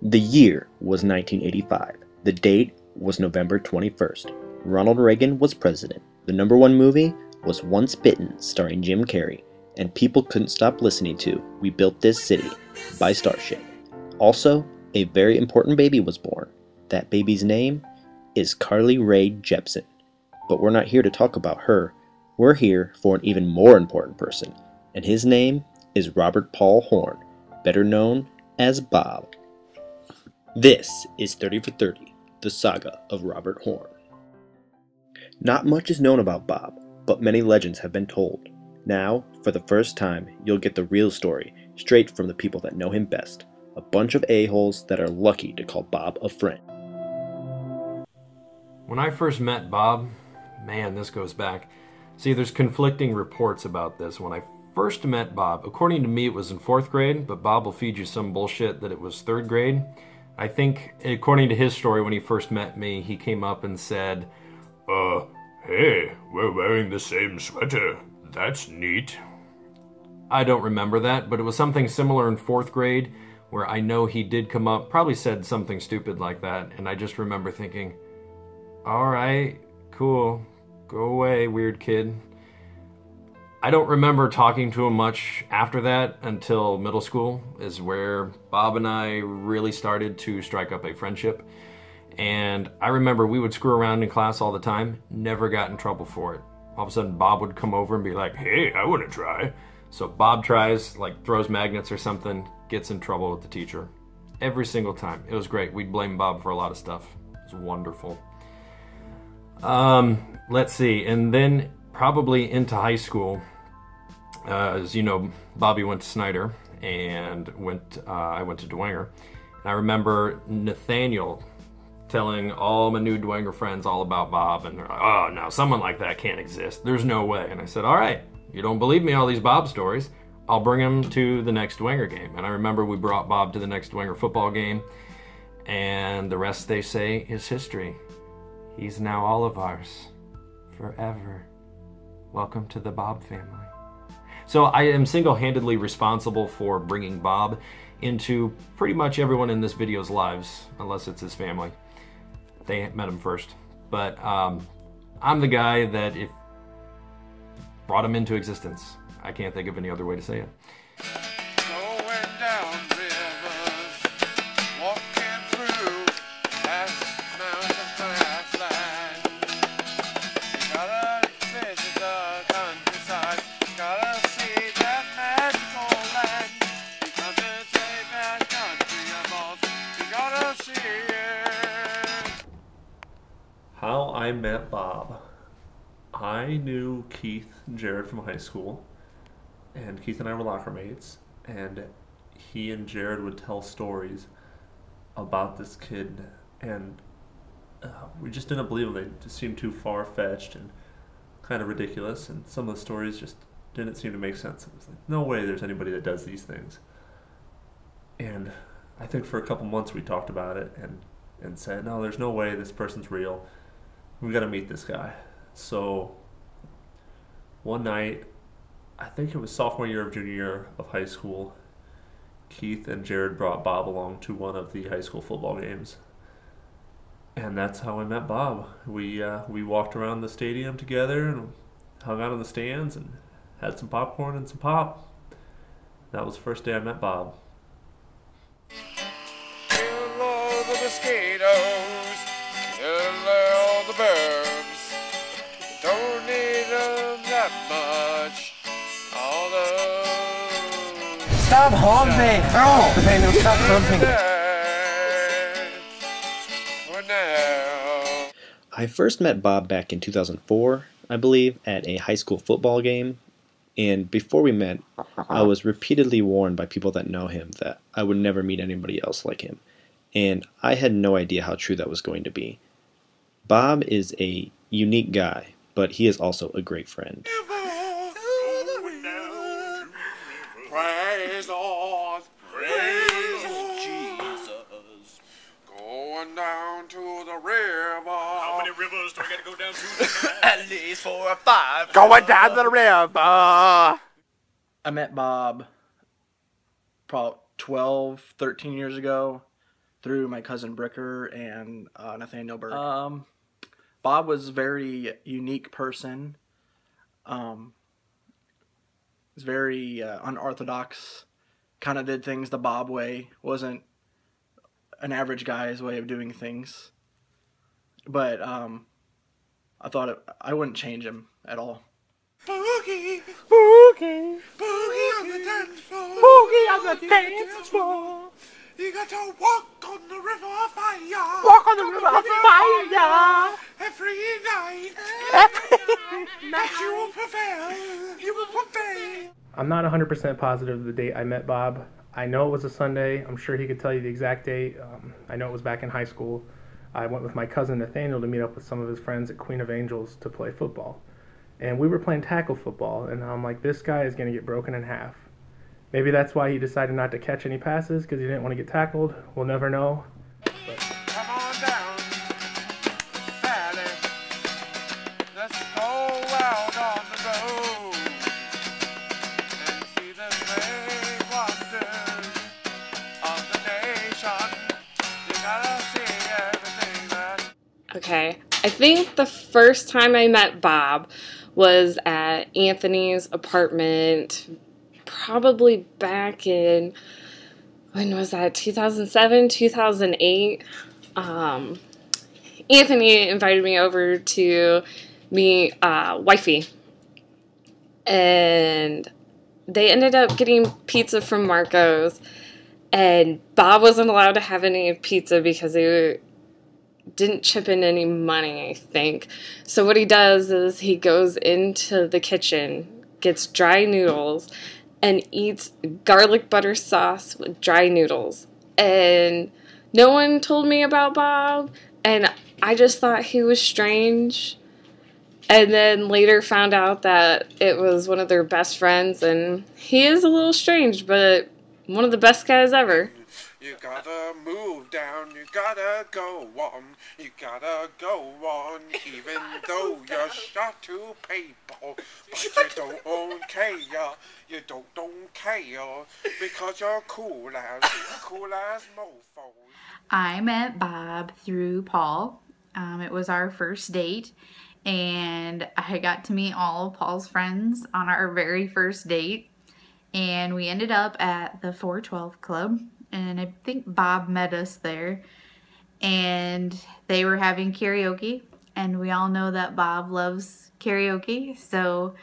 The year was 1985. The date was November 21st. Ronald Reagan was president. The #1 movie was Once Bitten, starring Jim Carrey, and people couldn't stop listening to We Built This City by Starship. Also, a very important baby was born. That baby's name is Carly Rae Jepsen. But we're not here to talk about her. We're here for an even more important person, and his name is Robert Paul Horne, better known as Bob. This is 30 for 30, the saga of Robert Horne. Not much is known about Bob, but many legends have been told. Now, for the first time, you'll get the real story, straight from the people that know him best. A bunch of a-holes that are lucky to call Bob a friend. When I first met Bob, man, this goes back. See, there's conflicting reports about this. When I first met Bob, according to me, it was in 4th grade, but Bob will feed you some bullshit that it was 3rd grade. I think, according to his story, when he first met me, he came up and said, hey, we're wearing the same sweater. That's neat. I don't remember that, but it was something similar in 4th grade, where I know he did come up, probably said something stupid like that, and I just remember thinking, all right, cool, go away, weird kid. I don't remember talking to him much after that until middle school is where Bob and I really started to strike up a friendship. And I remember we would screw around in class all the time, never got in trouble for it. All of a sudden Bob would come over and be like, hey, I want to try. So Bob tries, like throws magnets or something, gets in trouble with the teacher. Every single time. It was great. We'd blame Bob for a lot of stuff. It was wonderful. Let's see. And then probably into high school, as you know, Bobby went to Snyder and I went to Dwenger. And I remember Nathaniel telling all my new Dwenger friends all about Bob, and they're like, oh, no, someone like that can't exist. There's no way. And I said, all right, you don't believe me, all these Bob stories, I'll bring him to the next Dwenger game. And I remember we brought Bob to the next Dwenger football game, and the rest, they say, is history. He's now all of ours, forever. Welcome to the Bob family. So I am single-handedly responsible for bringing Bob into pretty much everyone in this video's lives, unless it's his family. They met him first. But I'm the guy that brought him into existence. I can't think of any other way to say it. Going down rivers, walking through past mountains, past land. You gotta visit the countryside, you gotta see that magical land. You come to save that country of ours, you gotta see it. How I met Bob. I knew Keith and Jared from high school, and Keith and I were locker mates, and he and Jared would tell stories about this kid, and we just didn't believe them. They just seemed too far-fetched and kind of ridiculous, and some of the stories just didn't seem to make sense. It was like, no way there's anybody that does these things. And I think for a couple months we talked about it and said, no, there's no way this person's real. We got to meet this guy. So one night, I think it was sophomore year of junior year of high school, Keith and Jared brought Bob along to one of the high school football games. And that's how I met Bob. We walked around the stadium together and hung out in the stands and had some popcorn and some pop. That was the first day I met Bob. Hello the mosquitoes, hello the birds. Don't need them that much, although... Stop humping! Oh! Okay, no, stop humping. For now. I first met Bob back in 2004, I believe, at a high school football game. And before we met, I was repeatedly warned by people that know him that I would never meet anybody else like him. And I had no idea how true that was going to be. Bob is a unique guy, but he is also a great friend. Praise Lord, praise Jesus. Going down to the river. How many rivers do I gotta go down to? At least 4 or 5. Going down the river. I met Bob probably 12, 13 years ago. through my cousin Bricker and Nathaniel Berg. Bob was a very unique person. He's very unorthodox. Kind of did things the Bob way. Wasn't an average guy's way of doing things. But I thought I wouldn't change him at all. Boogie, boogie, boogie on the dance floor. Boogie on the dance floor. You got to walk on the river of fire. Walk on the river of fire. Every night. Every night. You will prevail. You will prevail. I'm not 100% positive of the date I met Bob. I know it was a Sunday. I'm sure he could tell you the exact date. I know it was back in high school. I went with my cousin Nathaniel to meet up with some of his friends at Queen of Angels to play football. And we were playing tackle football, and I'm like, this guy is going to get broken in half. Maybe that's why he decided not to catch any passes, because he didn't want to get tackled. We'll never know. But come on down, Sally. Let's go out on the road and see the great wonders of the nation. You gotta see everything that... Okay, I think the first time I met Bob was at Anthony's apartment, probably back in, when was that, 2007, 2008? Anthony invited me over to meet Wifey, and they ended up getting pizza from Marco's, and Bob wasn't allowed to have any pizza because he didn't chip in any money, I think. So what he does is he goes into the kitchen, gets dry noodles, and eats garlic butter sauce with dry noodles. And no one told me about Bob, and I just thought he was strange. And then later found out that it was one of their best friends, and he is a little strange, but one of the best guys ever. You gotta move down, you gotta go on, you gotta go on, even though you're shot to people. But you don't care, you don't care, because you're cool as mofos. I met Bob through Paul. It was our first date, and I got to meet all of Paul's friends on our very first date, and we ended up at the 412 Club. And I think Bob met us there, and they were having karaoke, and we all know that Bob loves karaoke, so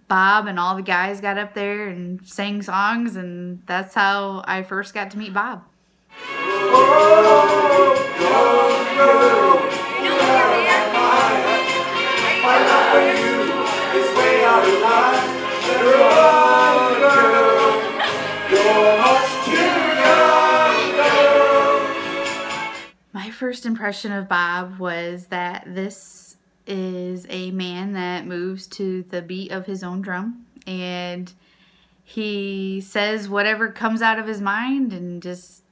Bob and all the guys got up there and sang songs, and that's how I first got to meet Bob. My first impression of Bob was that this is a man that moves to the beat of his own drum, and he says whatever comes out of his mind and just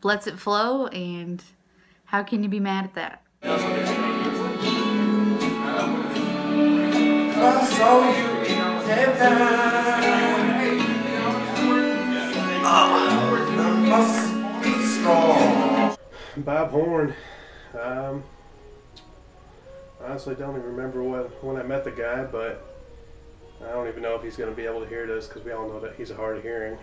lets it flow, and how can you be mad at that? Bob Horne, honestly don't even remember when I met the guy, but I don't even know if he's going to be able to hear this because we all know that he's hard of hearing.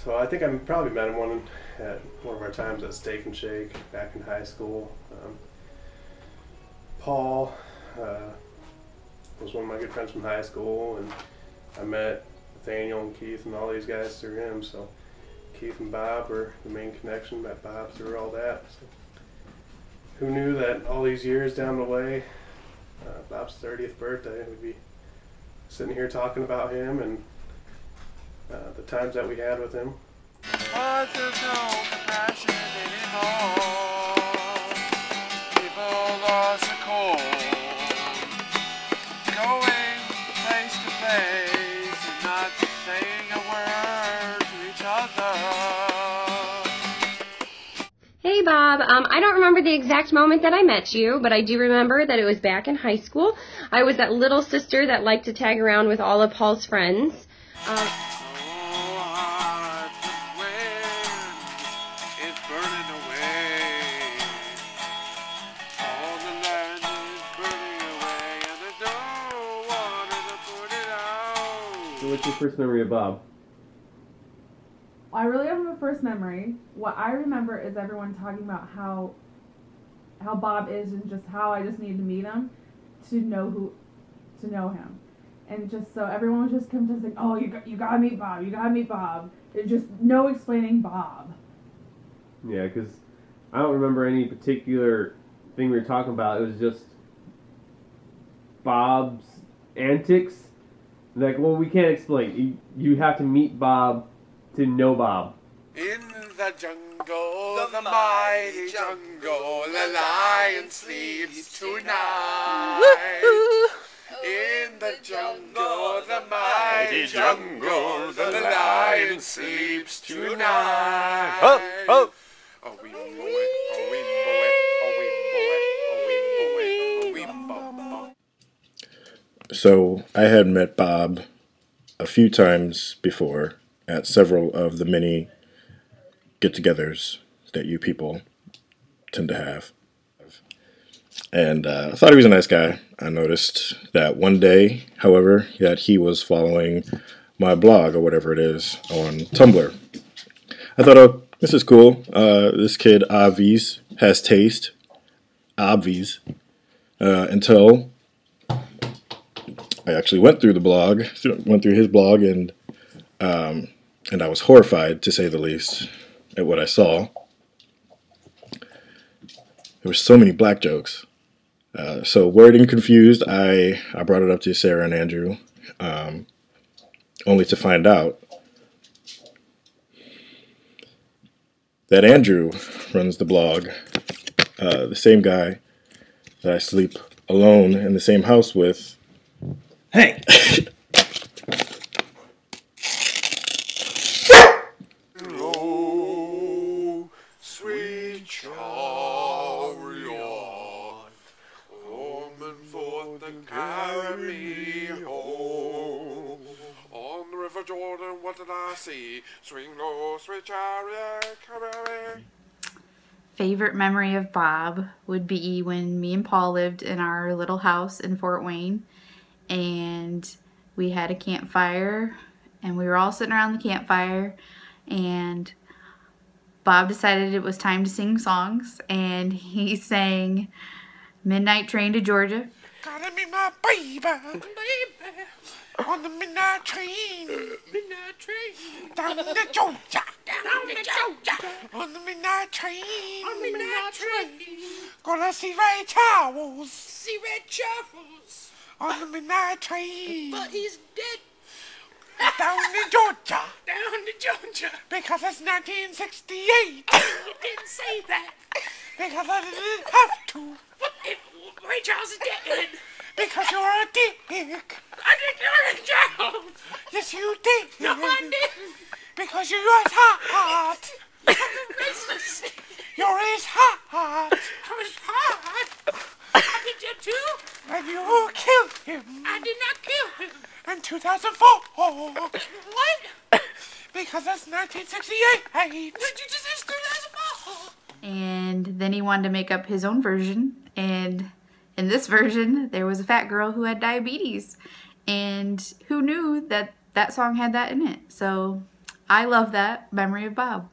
So I think I probably met him at one of our times at Steak and Shake back in high school. Paul was one of my good friends from high school, and I met Nathaniel and Keith and all these guys through him. So Keith and Bob were the main connection. Met Bob through all that. So who knew that all these years down the way, Bob's 30th birthday, we'd be sitting here talking about him and the times that we had with him. But there's no compassion anymore. People lost the cold. Going face to face and not saying a word to each other. Hey Bob, I don't remember the exact moment that I met you, but I do remember that it was back in high school. I was that little sister that liked to tag around with all of Paul's friends. what's your first memory of Bob? I really don't have a first memory. What I remember is everyone talking about how Bob is and just how I just needed to meet him to know him. And just so everyone was just come to saying, oh, you gotta meet Bob, you gotta meet Bob. There's just no explaining Bob. Yeah, because I don't remember any particular thing we were talking about. It was just Bob's antics. Like, well, we can't explain. You have to meet Bob to know Bob. In the jungle, the mighty jungle, the lion sleeps tonight. In the jungle, the mighty jungle, the lion sleeps tonight. Oh, oh. Oh, we boy, oh, we boy, oh, we boy, oh, we boy, oh, we boy. So I had met Bob a few times before at several of the many get-togethers that you people tend to have. And I thought he was a nice guy. I noticed that one day, however, that he was following my blog or whatever it is on Tumblr. I thought, oh, this is cool. This kid, obvious, has taste. Obvious. Until I actually went through his blog, and I was horrified, to say the least, at what I saw. There were so many black jokes. So worried and confused, I brought it up to Sarah and Andrew, only to find out that Andrew runs the blog, the same guy that I sleep alone in the same house with. Hey! Hello, sweet chariot, coming forth and carry me home. On the river Jordan, what did I see? Swing low, sweet chariot, carry me. Favorite memory of Bob would be when me and Paul lived in our little house in Fort Wayne, and we had a campfire, and we were all sitting around the campfire, and Bob decided it was time to sing songs, and he sang Midnight Train to Georgia. Gotta meet my baby, on the midnight train, down to Georgia, on the midnight train, gonna see Ray Charles, on the midnight train, But he's dead. down to Georgia, because it's 1968. You didn't say that. Because I didn't have to. But if Ray Charles is dead. Because you're a dick. I didn't kill Ray Charles. Yes, you did. No, I didn't. Because you're as hot. I'm racist. You're as hot. I was hot. I did you too. And you killed him. I did not kill him. In 2004. What? Because that's 1968. But you just said 2004. And then he wanted to make up his own version, and in this version there was a fat girl who had diabetes, and who knew that that song had that in it. So I love that memory of Bob.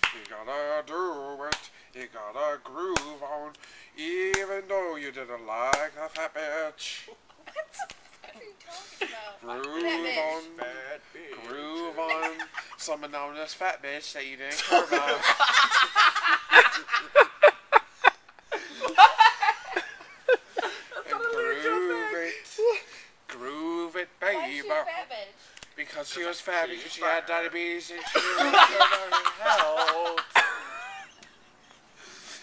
You gotta do it, you gotta groove on, even though you didn't like a fat bitch. Groove on, groove on, someone known as fat bitch that you didn't care about. Groove it, baby. Because she was fat, because she had diabetes and she was good on her health.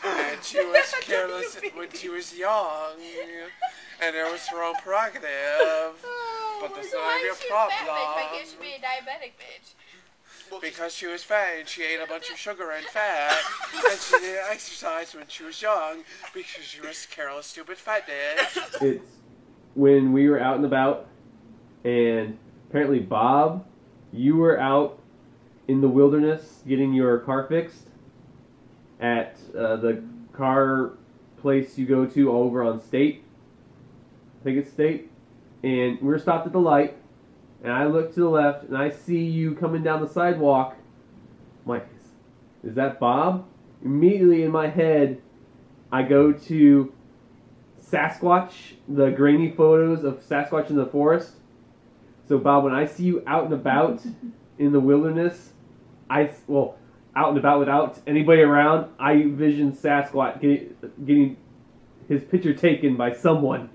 And she was careless when she was young. And it was her own prerogative. But that's not your problem. Why should be a diabetic bitch? Because she was fat and she ate a bunch of sugar and fat. And she didn't exercise when she was young because she was a careless, stupid fat bitch. It's when we were out and about, and apparently Bob, you were out in the wilderness getting your car fixed at the car place you go to over on State. I think it's State. And we were stopped at the light, and I look to the left, and I see you coming down the sidewalk. I'm like, is that Bob? Immediately in my head, I go to Sasquatch, the grainy photos of Sasquatch in the forest. So Bob, when I see you out and about in the wilderness, out and about without anybody around, I envision Sasquatch getting his picture taken by someone.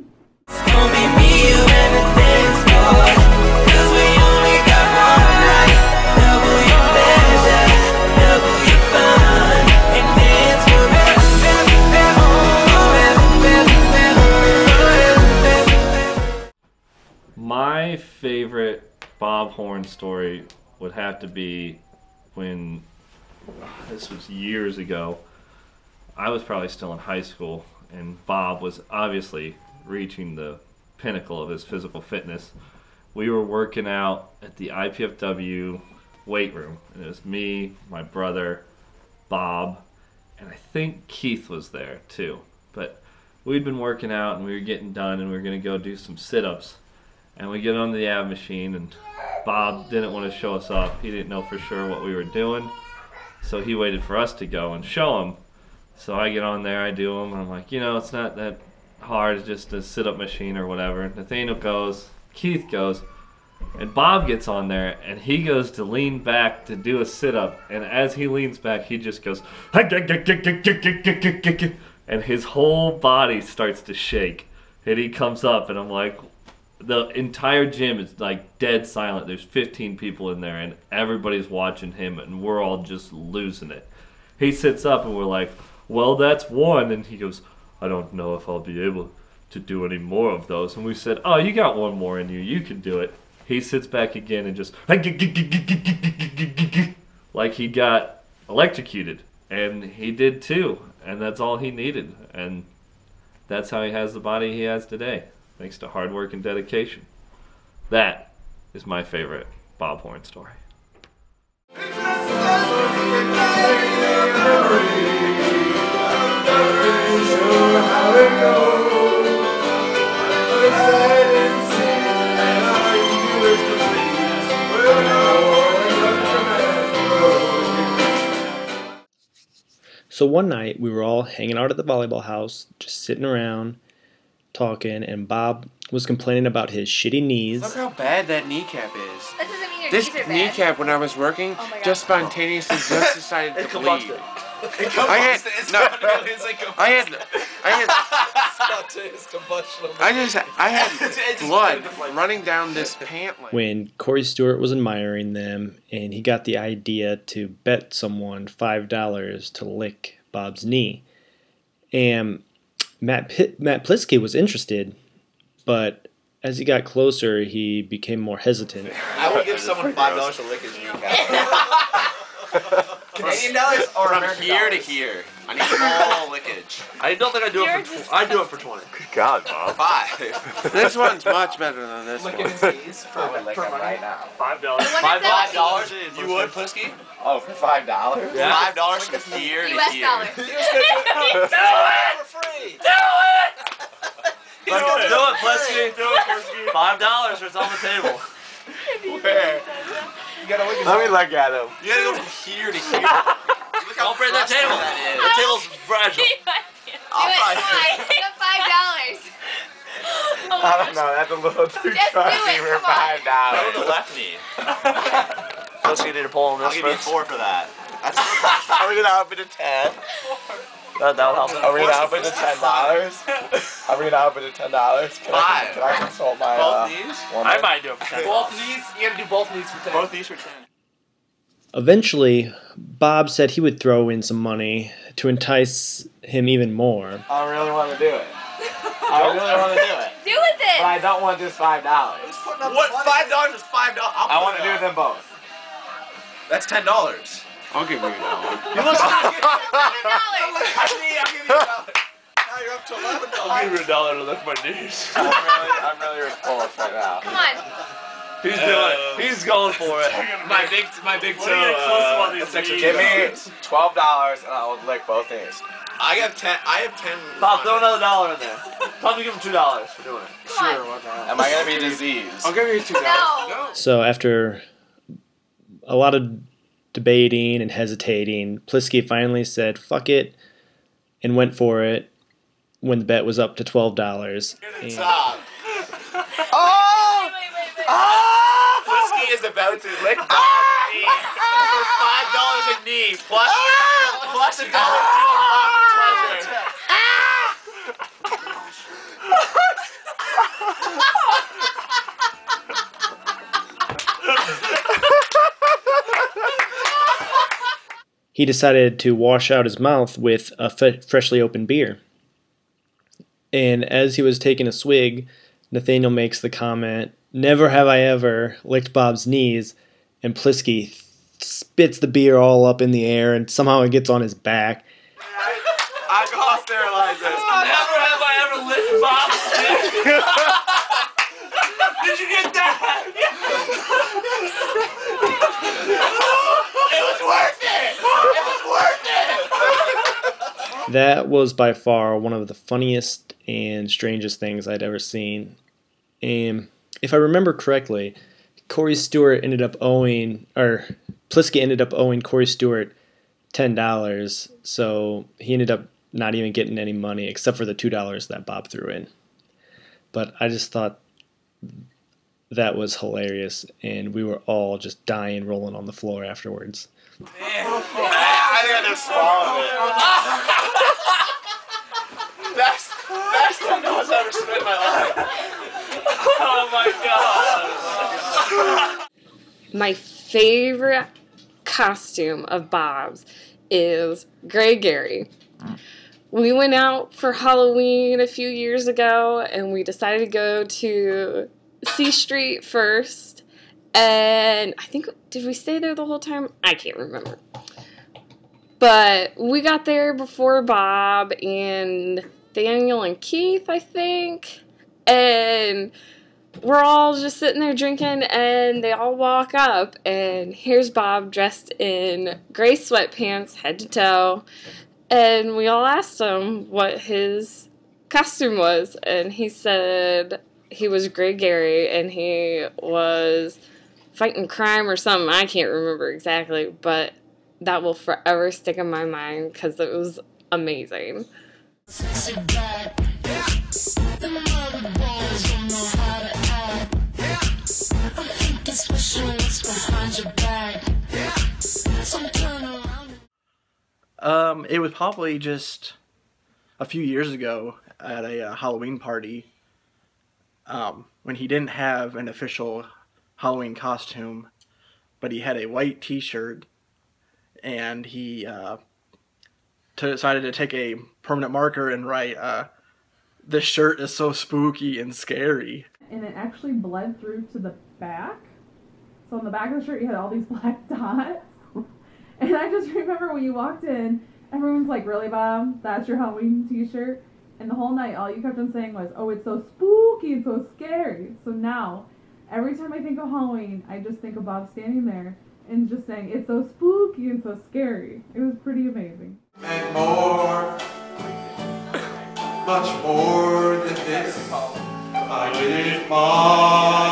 My favorite Bob Horne story would have to be when, this was years ago, I was probably still in high school, and Bob was obviously reaching the pinnacle of his physical fitness. We were working out at the IPFW weight room, and it was me, my brother, Bob, and I think Keith was there too. But we'd been working out, and we were getting done, and we were going to go do some sit-ups. And we get on the ab machine, and Bob didn't want to show us off. He didn't know for sure what we were doing, so he waited for us to go and show him. So I get on there, I do them, and I'm like, it's not that hard, it's just a sit-up machine or whatever. Nathaniel goes, Keith goes, and Bob gets on there, and he goes to lean back to do a sit-up, and as he leans back, he just goes, and his whole body starts to shake. And he comes up, and I'm like, the entire gym is like dead silent. There's 15 people in there, and everybody's watching him, and we're all just losing it. He sits up, and we're like, well, that's one. And he goes, I don't know if I'll be able to do any more of those. And we said, oh, you got one more in you. You can do it. He sits back again and just like he got electrocuted. And he did too. And that's all he needed. And that's how he has the body he has today, thanks to hard work and dedication. That is my favorite Bob Horne story. So one night we were all hanging out at the volleyball house, just sitting around, talking, and Bob was complaining about his shitty knees. Look how bad that kneecap is. That doesn't mean your This knees are bad. kneecap, when I was working, just spontaneously just decided to bleed. I had blood running down this pant leg. When Corey Stewart was admiring them, and he got the idea to bet someone $5 to lick Bob's knee. And Matt Pliskey was interested, but as he got closer, he became more hesitant. I will give someone $5 to lick his kneecap. Canadian dollars or from American here dollars? To here. I need all lickage. I don't think I do it for. I do it for 20. Good God, Bob. 5. This one's much better than this one. Licking his knees for right now. $5. $5. You would, Plisky? Oh, for $5? Yeah. $5 from here to here. US dollar. Do it for free. Do it. Do it, Plisky. Do it, Plisky. $5 or it's on the table. Where? You gotta look at Let me look at him. You gotta go from here to here. Don't break that table. The table's fragile. I'll Why? You got $5. I don't know. That's a little too trusty for $5. Go to the left knee. Let's get you to pull on this. I'll give you 4 for that. That's. Are we gonna up it to 10? That would help. Are we gonna up it to $10? Are we gonna up it to $10? Can I consult my both knees? I might do it for $10. Both knees? You gotta do both knees for 10. Both knees for 10. Eventually, Bob said he would throw in some money to entice him even more. I really want to do it. I really want to do it. Do with it! But I don't want just $5. What? $5 is $5? I want to do them both. That's $10. I'll give you $1. You look $11. I'll give you $1. Now you're up to $11. I'll give you $1 to lift my knees. I'm really repulsed right now. Come on. He's doing it. He's going for it. My big toe. Give me $12 and I'll lick both knees. I have 10. Bob, throw another $1 in there. Tell me to give him $2 for doing it. Sure, what the hell? Am I gonna be diseased? I'll give you $2. No. So after a lot of debating and hesitating, Plisky finally said, fuck it, and went for it when the bet was up to $12. And Oh! Plisky is about to lick Bob's knee for $5 a knee, plus $1 pleasure. he decided to wash out his mouth with a freshly opened beer. And as he was taking a swig, Nathaniel makes the comment, "Never have I ever licked Bob's knees," and Plisky spits the beer all up in the air, and somehow it gets on his back. Alcohol sterilizes. Never have I ever licked Bob's knees. Did you get that? It was worth it. It was worth it. That was by far one of the funniest and strangest things I'd ever seen. And if I remember correctly, Plisky ended up owing Corey Stewart $10, so he ended up not even getting any money except for the $2 that Bob threw in. But I just thought that was hilarious, and we were all just dying, rolling on the floor afterwards. Man, I think I just swallowed it. Best $10 I've ever spent in my life. Oh my god. My favorite costume of Bob's is Gray Gary. We went out for Halloween a few years ago, and we decided to go to C Street first. And I think, did we stay there the whole time? I can't remember. But we got there before Bob and Daniel and Keith, I think. And we're all just sitting there drinking, and they all walk up, and here's Bob dressed in gray sweatpants, head to toe. And we all asked him what his costume was, and he said he was Gray Gary, and he was fighting crime or something. I can't remember exactly, but that will forever stick in my mind because it was amazing. It was probably just a few years ago at a Halloween party when he didn't have an official Halloween costume, but he had a white t-shirt, and he decided to take a permanent marker and write, "This shirt is so spooky and scary." And it actually bled through to the back. So on the back of the shirt, you had all these black dots. And I just remember when you walked in, everyone's like, "Really, Bob? That's your Halloween t-shirt?" And the whole night, all you kept on saying was, "Oh, it's so spooky and so scary." So now, every time I think of Halloween, I just think of Bob standing there and just saying, "It's so spooky and so scary." It was pretty amazing. And more, much more than this, I didn't mind.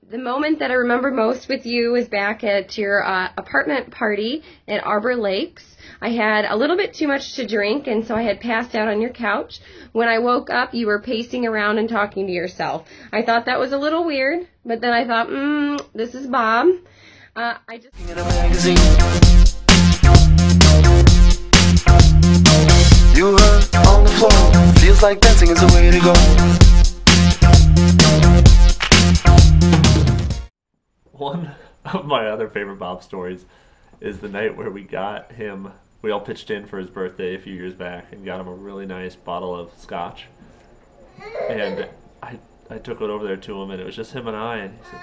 The moment that I remember most with you was back at your apartment party at Arbor Lakes. I had a little bit too much to drink, and so I had passed out on your couch. When I woke up, you were pacing around and talking to yourself. I thought that was a little weird, but then I thought, this is Bob. I just... You were on the floor, feels like dancing is the way to go. One of my other favorite Bob stories is the night where we all pitched in for his birthday a few years back and got him a really nice bottle of scotch. And I took it over there to him, and it was just him and I, and he said,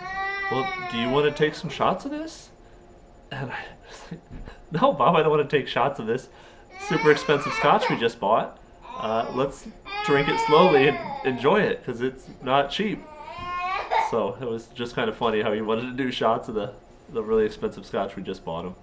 "Well, do you want to take some shots of this?" And I was like, "No, Bob, I don't want to take shots of this super expensive scotch we just bought. Let's drink it slowly and enjoy it, because it's not cheap." So it was just kind of funny how he wanted to do shots of the really expensive scotch we just bought him.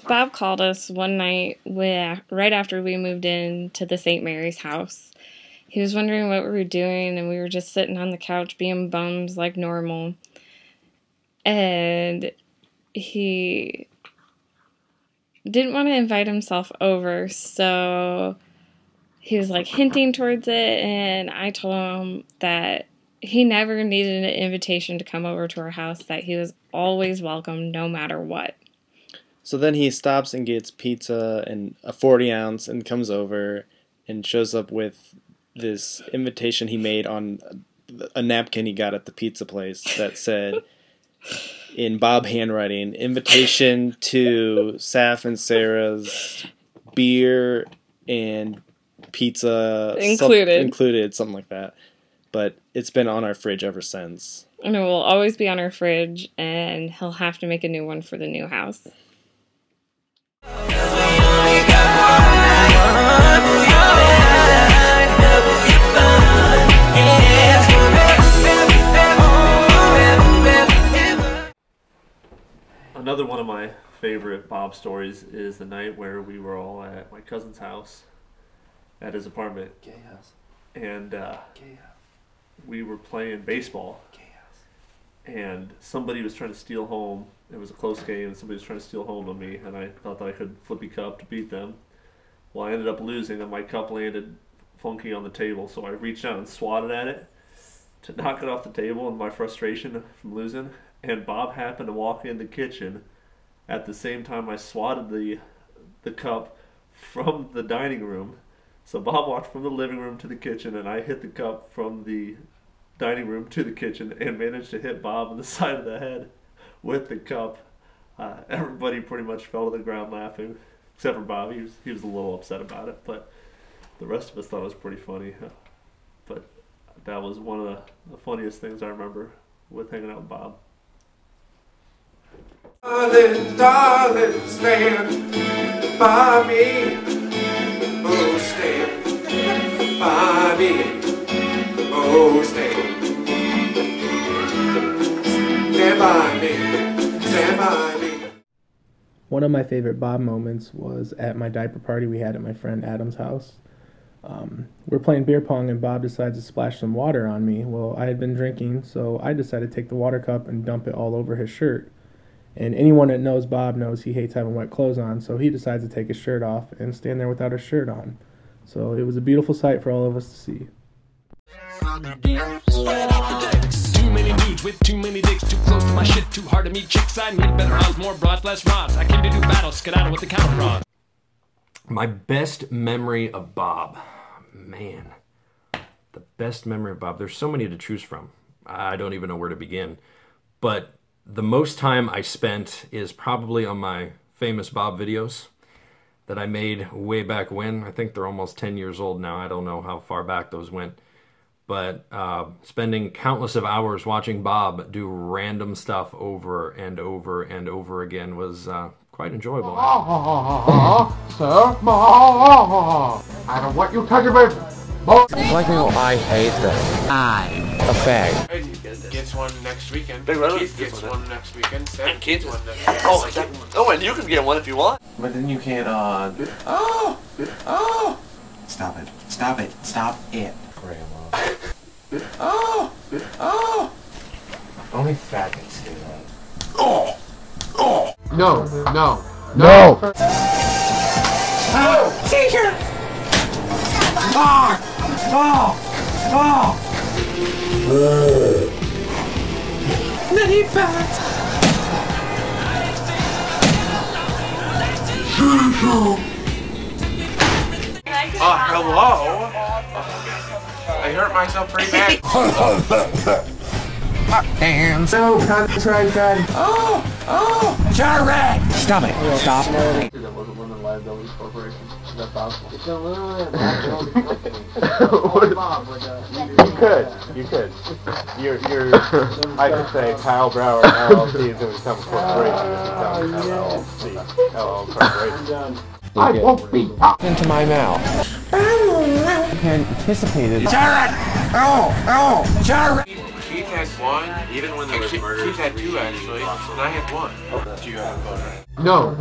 Bob called us one night right after we moved into the St. Mary's house. He was wondering what we were doing, and we were just sitting on the couch being bums like normal. And he didn't want to invite himself over, so he was like hinting towards it, and I told him that he never needed an invitation to come over to our house, that he was always welcome no matter what. So then he stops and gets pizza and a 40-ounce and comes over and shows up with this invitation he made on a napkin he got at the pizza place that said, in Bob handwriting, invitation to Saf and Sarah's beer and pizza included, something like that. But it's been on our fridge ever since. And it will always be on our fridge, and he'll have to make a new one for the new house. Another one of my favorite Bob stories is the night where we were all at my cousin's house, at his apartment. Gay house. And we were playing baseball. And somebody was trying to steal home. It was a close game, and somebody was trying to steal home on me, and I thought that I could flippy cup to beat them. Well, I ended up losing, and my cup landed funky on the table, so I reached out and swatted at it to knock it off the table in my frustration from losing. And Bob happened to walk in the kitchen at the same time I swatted the cup from the dining room. So Bob walked from the living room to the kitchen, and I hit the cup from the dining room to the kitchen and managed to hit Bob in the side of the head with the cup. Everybody pretty much fell to the ground laughing, except for Bob. He was a little upset about it, but the rest of us thought it was pretty funny. But that was one of the funniest things I remember with hanging out with Bob. Darling, darling, stand by me. Oh, stand by me. Oh, stand. Stand by me. Stand by me. One of my favorite Bob moments was at my diaper party we had at my friend Adam's house. We're playing beer pong, and Bob decides to splash some water on me. Well, I had been drinking, so I decided to take the water cup and dump it all over his shirt. And anyone that knows Bob knows he hates having wet clothes on, so he decides to take his shirt off and stand there without his shirt on. So it was a beautiful sight for all of us to see. Too many dudes with too many dicks, too close to my shit, too hard to meet chicks. I need better odds, more broads, less rods. I came to do battle, skedaddle with the counter rod. My best memory of Bob. Man, the best memory of Bob. There's so many to choose from. I don't even know where to begin. But the most time I spent is probably on my famous Bob videos that I made way back when. I think they're almost 10 years old now. I don't know how far back those went. But spending countless of hours watching Bob do random stuff over and over and over again was quite enjoyable. Sir, I don't want you touching me. Like me, I hate that. I'm a fag. Gets one next weekend. Big Brother Keith gets one next weekend. Sam Keith gets one next weekend. Oh, and you can get one if you want. But then you can't, Oh! Stop it. Stop it. Stop it. Grandma. Oh! Oh! Only faggots do that. Oh! Oh! No! No! No! Oh! Teacher! Ah! Oh! Oh! Many bats! Hello? I hurt myself pretty bad. And so, concentrate. Oh! Oh! Correct! Stop it. Stop. That wasn't Limited Liability Corporation. Is that possible? It's a limited liability You could. I could say Kyle Brower LLC is going to become a corporation and become LLC Corporation. I won't be popped into my mouth. Anticipated. Jared! Jared! Keith had one, even when there was murder. Keith had two, actually, and I had one. Do you have a vote, right? No,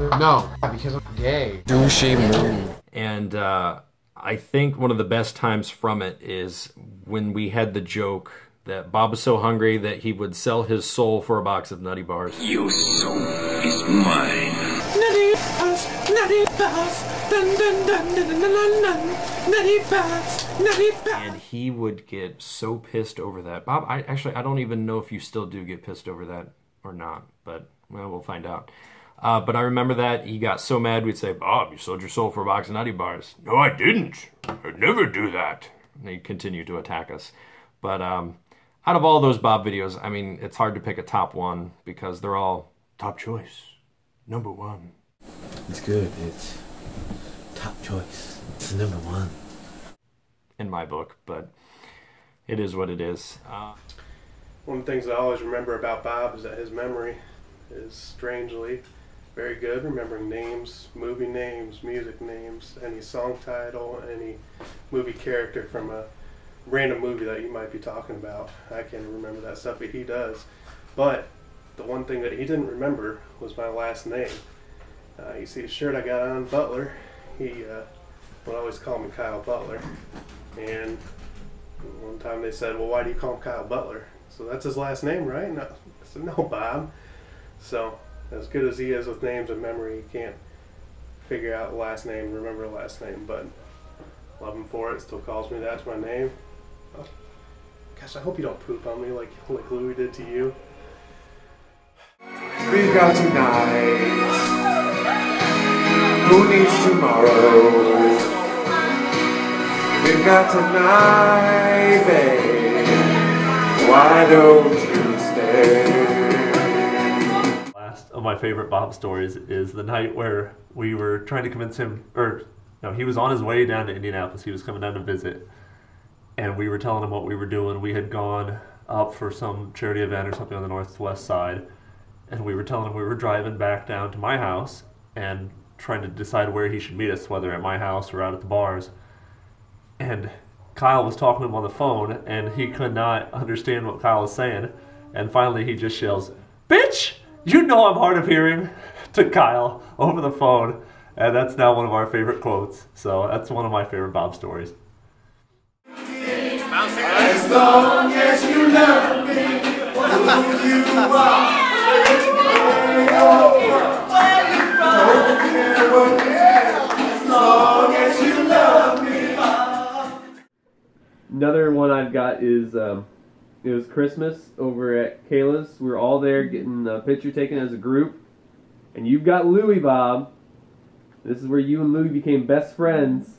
because I'm gay. Douchey move. And I think one of the best times from it is when we had the joke that Bob was so hungry that he would sell his soul for a box of Nutty Bars. Your soul is mine. Nutty Bars, Nutty Bars, dun dun dun dun dun dun dun, Nutty Bars, Nutty Bars. And he would get so pissed over that. Bob, I don't even know if you still do get pissed over that or not, but well, we'll find out. But I remember that he got so mad we'd say, Bob, you sold your soul for a box of Nutty Bars. No, I didn't. I'd never do that. And he'd continue to attack us. But out of all those Bob videos, I mean, it's hard to pick a top one because they're all top choice. Number one. It's good. It's top choice. It's number one. In my book, but it is what it is. One of the things I always remember about Bob is that his memory is strangely very good, remembering names, movie names, music names, any song title, any movie character from a random movie that you might be talking about. I can remember that stuff, but he does. But the one thing that he didn't remember was my last name. You see the shirt I got on, Butler. He would always call me Kyle Butler. And one time they said, well, why do you call him Kyle Butler? So that's his last name, right? No. I said, no, Bob. So as good as he is with names and memory, he can't figure out the last name, remember the last name, but love him for it. Still calls me that's my name. Oh, gosh, I hope you don't poop on me like Louis did to you. We got tonight. Who needs tomorrow? We've got tonight, babe. Why don't you stay? Last of my favorite Bob stories is the night where we were trying to convince him, or no, he was on his way down to Indianapolis. He was coming down to visit, and we were telling him what we were doing. We had gone up for some charity event or something on the northwest side, and we were telling him we were driving back down to my house and trying to decide where he should meet us, whether at my house or out at the bars. And Kyle was talking to him on the phone, and he could not understand what Kyle was saying. And finally he just yells, "Bitch! You know I'm hard of hearing," to Kyle over the phone. And that's now one of our favorite quotes. So that's one of my favorite Bob stories. As long as you love me, who you are, don't care what else, as long as you love me. Another one I've got is it was Christmas over at Kayla's. We were all there getting a picture taken as a group, and you've got Louie, Bob. This is where you and Louie became best friends.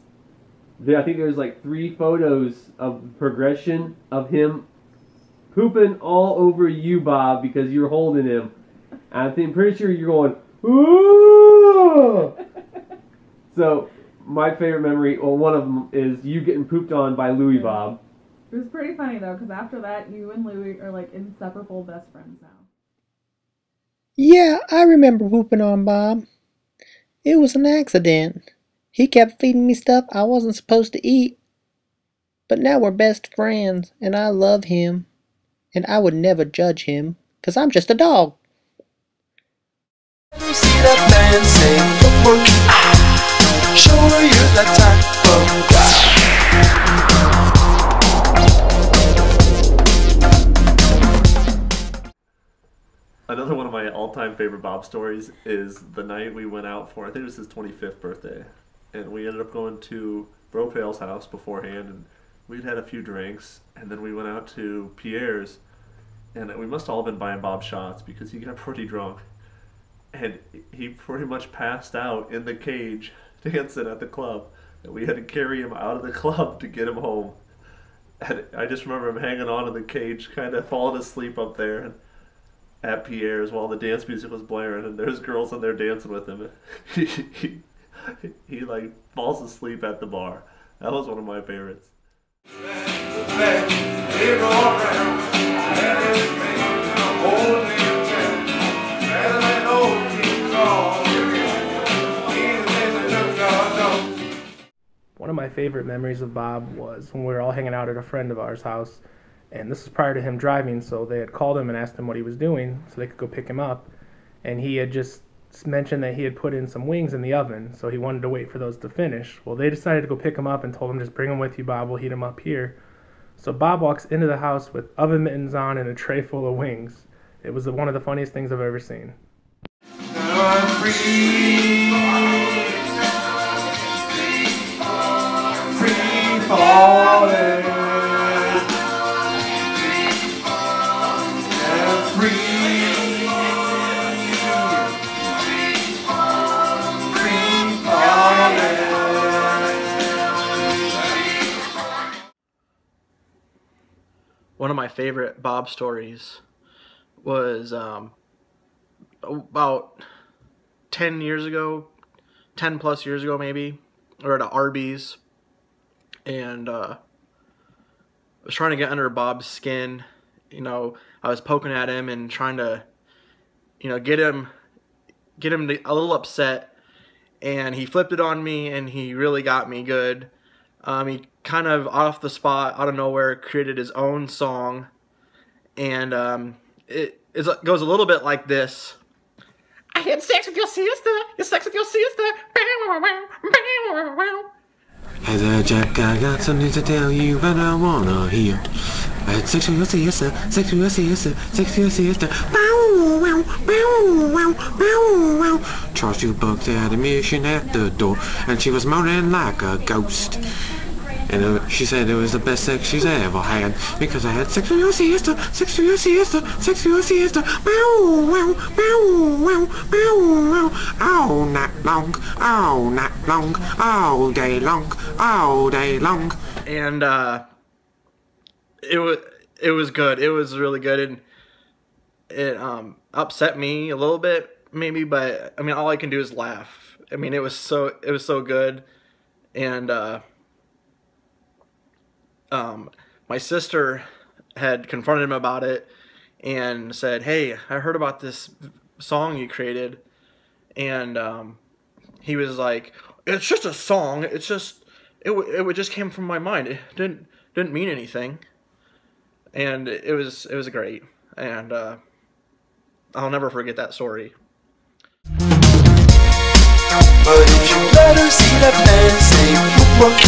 I think there's like 3 photos of progression of him pooping all over you, Bob, because you're holding him. And I'm pretty sure you're going, ooh! So my favorite memory, well, one of them is you getting pooped on by Louie, Bob. It was pretty funny though, because after that, you and Louie are like inseparable best friends now. Yeah, I remember pooping on Bob. It was an accident. He kept feeding me stuff I wasn't supposed to eat. But now we're best friends, and I love him. And I would never judge him, 'cause I'm just a dog. You see that man say, show you that type of guy. Another one of my all-time favorite Bob stories is the night we went out for, I think it was his 25th birthday, and we ended up going to Bro Pale's house beforehand, and we'd had a few drinks, and then we went out to Pierre's, and we must have all been buying Bob shots because he got pretty drunk, and he pretty much passed out in the cage dancing at the club, and we had to carry him out of the club to get him home. And I just remember him hanging on in the cage, kind of falling asleep up there, and at Pierre's while the dance music was blaring, and there's girls in there dancing with him. He like falls asleep at the bar. That was one of my favorites. One of my favorite memories of Bob was when we were all hanging out at a friend of ours' house, and this was prior to him driving, so they had called him and asked him what he was doing so they could go pick him up, and he had just mentioned that he had put in some wings in the oven, so he wanted to wait for those to finish. Well, they decided to go pick him up and told him, just bring them with you, Bob, we'll heat them up here. So Bob walks into the house with oven mittens on and a tray full of wings. It was one of the funniest things I've ever seen. One of my favorite Bob stories was about 10 years ago, 10 plus years ago maybe. We were at a Arby's, and I was trying to get under Bob's skin. You know, I was poking at him and trying to, you know, get him a little upset, and he flipped it on me, and he really got me good. He kind of off the spot, out of nowhere, created his own song, and it goes a little bit like this. I had sex with your sister. You sex with your sister. Hey there, Jack, I got something to tell you, but I wanna hear. I had sex with your sister, sex with your sister, sex with your sister. Bow, wow, bow, wow, bow, wow. Charles, you booked at admission at the door, and she was moaning like a ghost. And she said it was the best sex she's ever had, because I had sex with your sister, sex with your sister, sex with your sister. Bow, wow, bow, wow, bow, wow. All night long, all night long, all day long, all day long. And it was good. It was really good, and it upset me a little bit maybe, but I mean, all I can do is laugh. I mean, it was so good, and my sister had confronted him about it and said, "Hey, I heard about this song you created," and he was like, "It's just a song. It's just it just came from my mind. It didn't mean anything." And it was great, and I'll never forget that story. But if you let her see that man say whoop,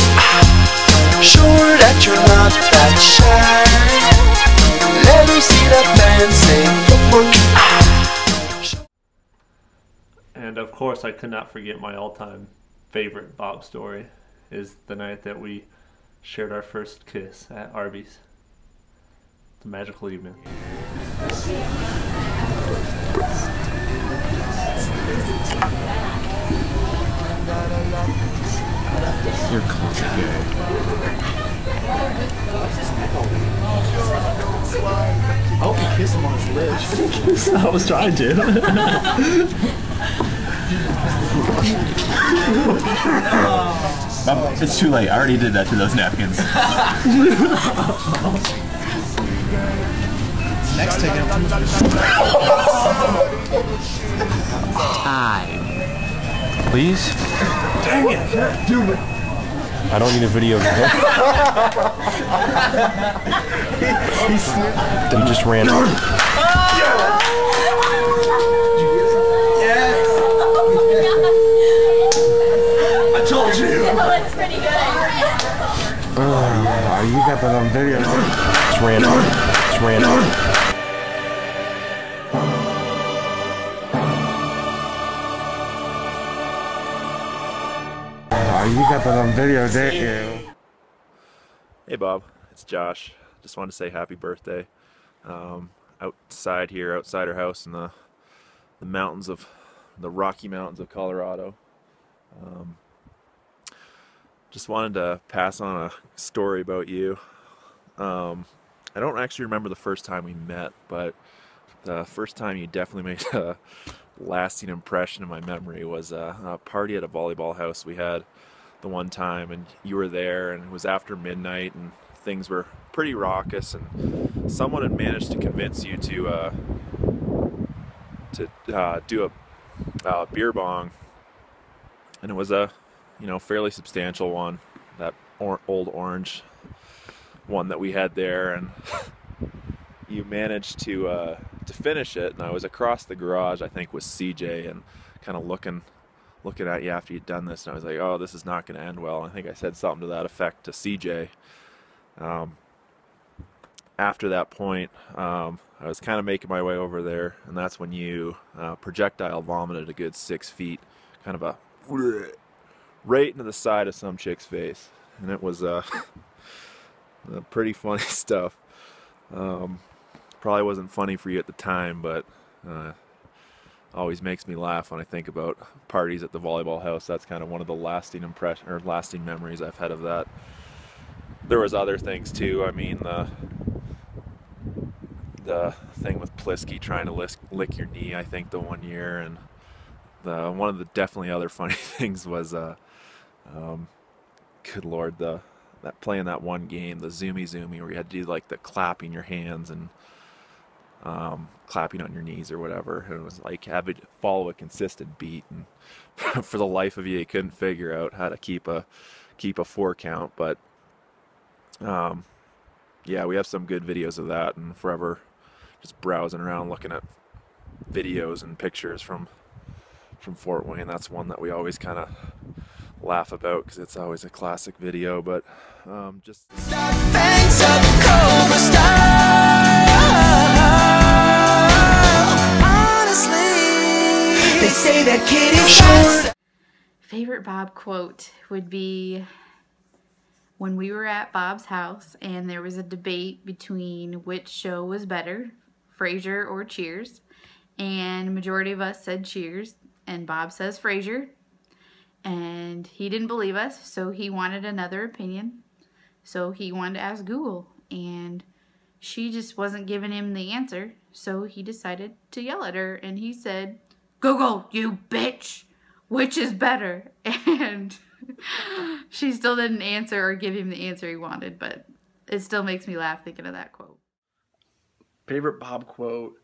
sure that you're not that shy. Let her see that man say whoop. And of course, I could not forget my all-time favorite Bob story is the night that we shared our first kiss at Arby's. It's a magical evening. You're complicated. I hope you kiss him on his lips. I was trying to. It's too late. I already did that to those napkins. Next, take out Time. Please? Dang it! Do it! I don't need a video. You just ran off. Yes! I told you! That's pretty good. Yeah, you got that on video. Just ran off. Just ran off. You got that on video, didn't you? Hey Bob, it's Josh. Just wanted to say happy birthday. Outside our house in the mountains of the Rocky Mountains of Colorado. Just wanted to pass on a story about you. I don't actually remember the first time we met, but the first time you definitely made a lasting impression in my memory was a party at a volleyball house we had the one time, and you were there, and it was after midnight, and things were pretty raucous, and someone had managed to convince you to do a beer bong, and it was a fairly substantial one, that old orange one that we had there, and you managed to finish it, and I was across the garage, I think, with CJ, and kind of looking at you after you'd done this, and I was like, oh, this is not going to end well. I think I said something to that effect to CJ. After that point, I was kind of making my way over there, and that's when you projectile vomited a good 6 feet, kind of a right into the side of some chick's face, and it was pretty funny stuff. Probably wasn't funny for you at the time, but always makes me laugh when I think about parties at the volleyball house. That's kind of one of the lasting memories I've had of that. There was other things too. I mean, the thing with Plisky trying to lick your knee, I think, the one year, and one of the definitely other funny things was, good lord, that playing that one game, the Zoomy, where you had to do like the clapping your hands and clapping on your knees or whatever. It was like having to follow a consistent beat, and for the life of you couldn't figure out how to keep a 4 count. But yeah, we have some good videos of that, and forever just browsing around looking at videos and pictures from Fort Wayne. That's one that we always kind of laugh about because it's always a classic video. But just They say that kid is short. Favorite Bob quote would be when we were at Bob's house and there was a debate between which show was better, Frasier or Cheers, and majority of us said Cheers, and Bob says Frasier, and he didn't believe us, so he wanted another opinion, so he wanted to ask Google, and she just wasn't giving him the answer, so he decided to yell at her, and he said, "Google, you bitch, which is better?" And she still didn't answer or give him the answer he wanted, but it still makes me laugh thinking of that quote. Favorite Bob quote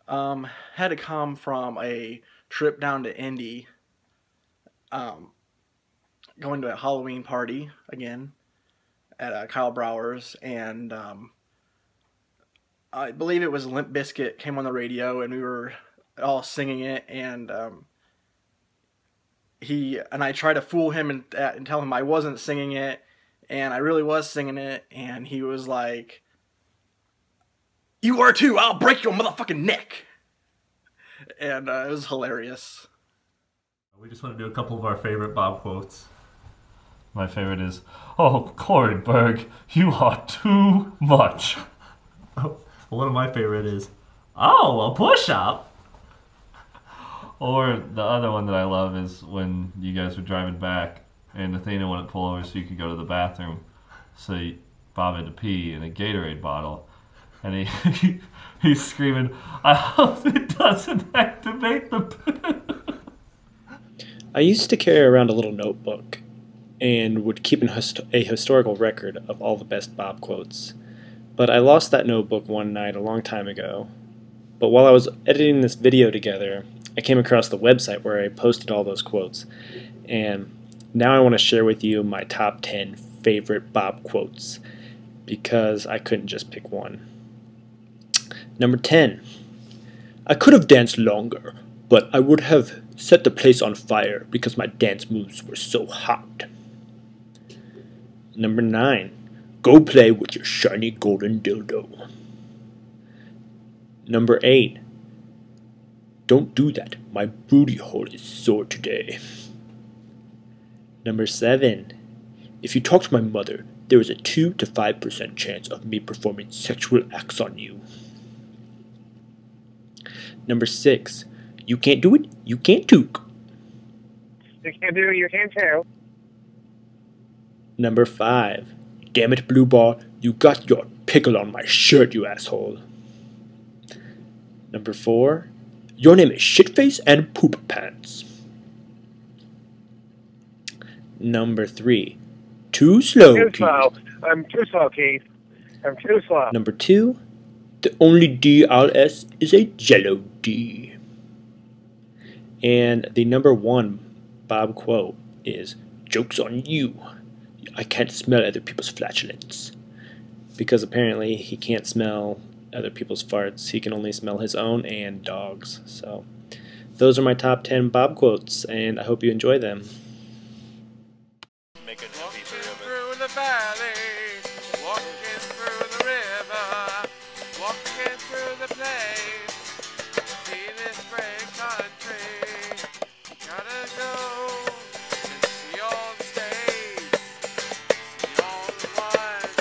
had to come from a trip down to Indy, going to a Halloween party again at Kyle Brower's, and I believe it was Limp Bizkit came on the radio, and we were all singing it, and I tried to fool him and tell him I wasn't singing it, and I really was singing it, and he was like, "You are too, I'll break your motherfucking neck." And it was hilarious. We just want to do a couple of our favorite Bob quotes. My favorite is, "Oh, Corey Berg, you are too much." One of my favorite is, "Oh, a push-up." Or the other one that I love is when you guys were driving back and Nathaniel wouldn't pull over so you could go to the bathroom. So Bob had to pee in a Gatorade bottle. And he's screaming, "I hope it doesn't activate the poo." I used to carry around a little notebook and would keep a historical record of all the best Bob quotes. But I lost that notebook one night a long time ago. But while I was editing this video together, I came across the website where I posted all those quotes. And now I want to share with you my top 10 favorite Bob quotes, because I couldn't just pick one. Number 10. "I could have danced longer, but I would have set the place on fire because my dance moves were so hot." Number 9. "Go play with your shiny golden dildo." Number 8. "Don't do that, my booty hole is sore today." Number 7. "If you talk to my mother, there is a 2 to 5% chance of me performing sexual acts on you." Number 6. "You can't do it, you can't took." You can't do it, you can't tell. Number 5. "Damn it, Blue Ball, you got your pickle on my shirt, you asshole." Number 4, your name is Shitface and Poop Pants. Number 3, too slow, Too Keith. slow. I'm too slow, Keith. I'm too slow. Number 2, the only D I'll S is a jello D. And the number 1 Bob quote is, "Joke's on you. I can't smell other people's flatulence." Because apparently he can't smell other people's farts. He can only smell his own and dogs. So those are my top 10 Bob quotes, and I hope you enjoy them. Walking through the valley, walking through the river, walking through the place, see this great country. Gotta go and see all the states, see all the ones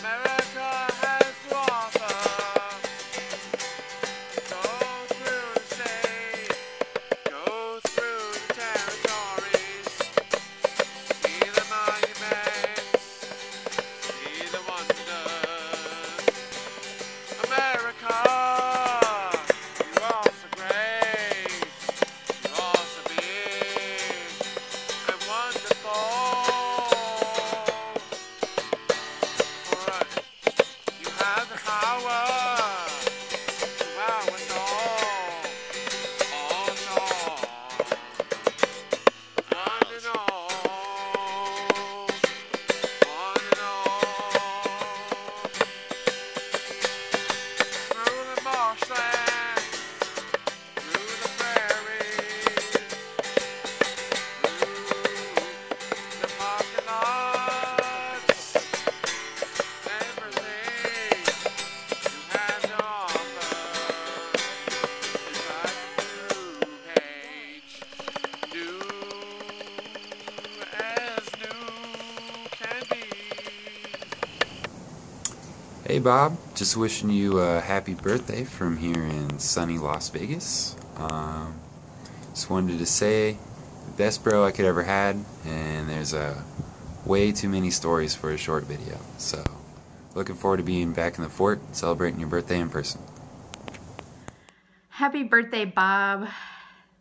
America has to offer. Go through the states, go through the territories. See the monuments, see the wonders. America, you are so great, you are so big and wonderful. For you have the power to wow us all, one and all. Through the marshlands, through the prairies, through the parking lots, everything you have to offer is like a new page, new as new can be. Hey Bob, just wishing you a happy birthday from here in sunny Las Vegas. Just wanted to say, the best bro I could ever had, and there's way too many stories for a short video. So, looking forward to being back in the fort, celebrating your birthday in person. Happy birthday, Bob.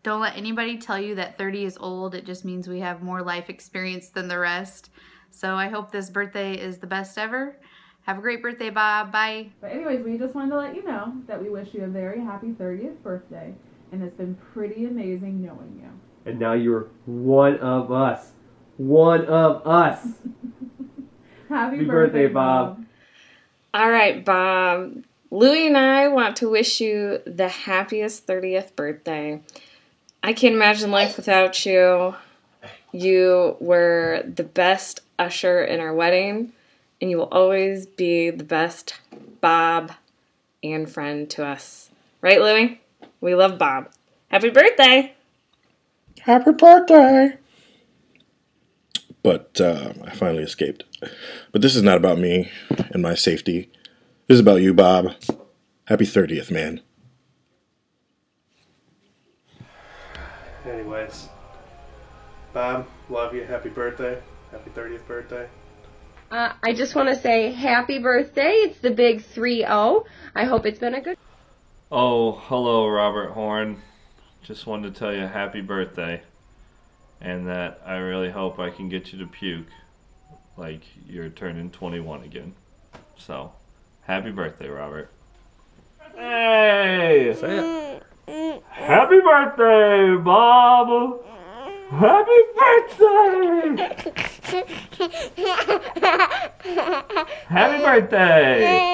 Don't let anybody tell you that 30 is old. It just means we have more life experience than the rest. So I hope this birthday is the best ever. Have a great birthday, Bob. Bye. But anyways, we just wanted to let you know that we wish you a very happy 30th birthday, and it's been pretty amazing knowing you. And now you're one of us. One of us. Happy birthday, Bob. All right, Bob. Louie and I want to wish you the happiest 30th birthday. I can't imagine life without you. You were the best usher in our wedding, and you will always be the best Bob and friend to us. Right, Louie? We love Bob. Happy birthday! Happy birthday! But I finally escaped. But this is not about me and my safety. This is about you, Bob. Happy 30th, man. Anyways, Bob, love you. Happy birthday. Happy 30th birthday. I just want to say happy birthday. It's the big 3-0. I hope it's been a good... Oh, hello, Robert Horne. Just wanted to tell you happy birthday. And that I really hope I can get you to puke like you're turning 21 again. So, happy birthday, Robert. Hey! Say it. Happy birthday, Bob! Happy birthday! Happy birthday!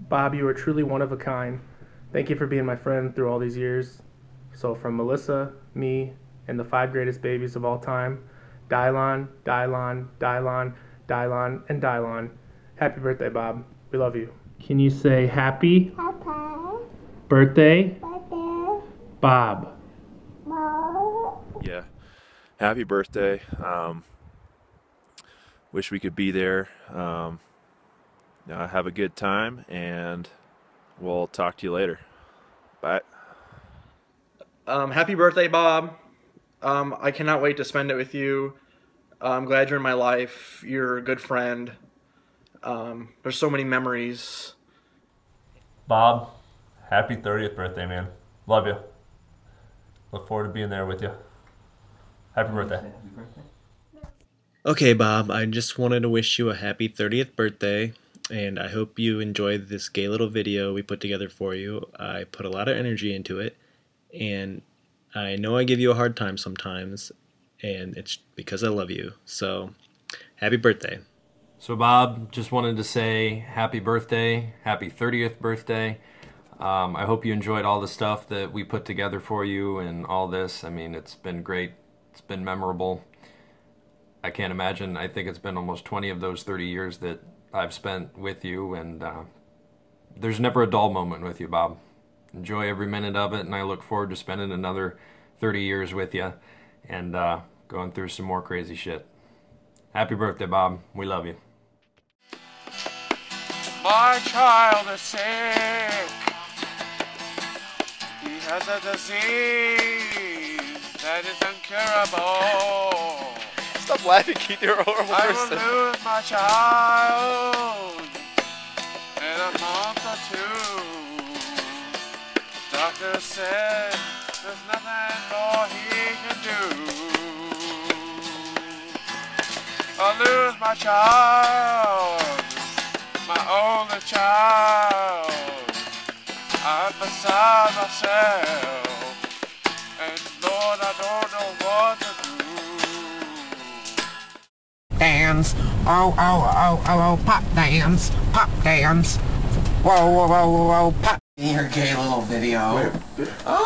Bob, you are truly one of a kind. Thank you for being my friend through all these years. So from Melissa, me, and the 5 greatest babies of all time, Dylon, Dylon, Dylon, Dylon, and Dylon, happy birthday, Bob. We love you. Can you say happy birthday, Bob? Yeah. Happy birthday. Wish we could be there. Have a good time, and we'll talk to you later. Bye. Happy birthday, Bob. I cannot wait to spend it with you. I'm glad you're in my life. You're a good friend. There's so many memories Bob, happy 30th birthday, man. Love you. Look forward to being there with you. Happy birthday. Okay, Bob, I just wanted to wish you a happy 30th birthday, and I hope you enjoyed this gay little video we put together for you. I put a lot of energy into it, and I know I give you a hard time sometimes, and it's because I love you. So, happy birthday. So Bob, just wanted to say happy birthday, happy 30th birthday. I hope you enjoyed all the stuff that we put together for you and all this. I mean, it's been great. It's been memorable. I can't imagine. I think it's been almost 20 of those 30 years that I've spent with you, and there's never a dull moment with you, Bob. Enjoy every minute of it, and I look forward to spending another 30 years with you and going through some more crazy shit. Happy birthday, Bob. We love you. My child is sick. He has a disease that is incurable. Stop laughing, Keith. You're a horrible person. I will lose my child in a month or two. Doctor said there's nothing more he can do. I'll lose my child, my only child. I'm beside myself, and Lord, I don't know what to do. Dance, oh, oh, oh, oh, oh, pop dance, pop dance. Whoa, whoa, whoa, whoa, whoa, pop. Your gay little video. Oh!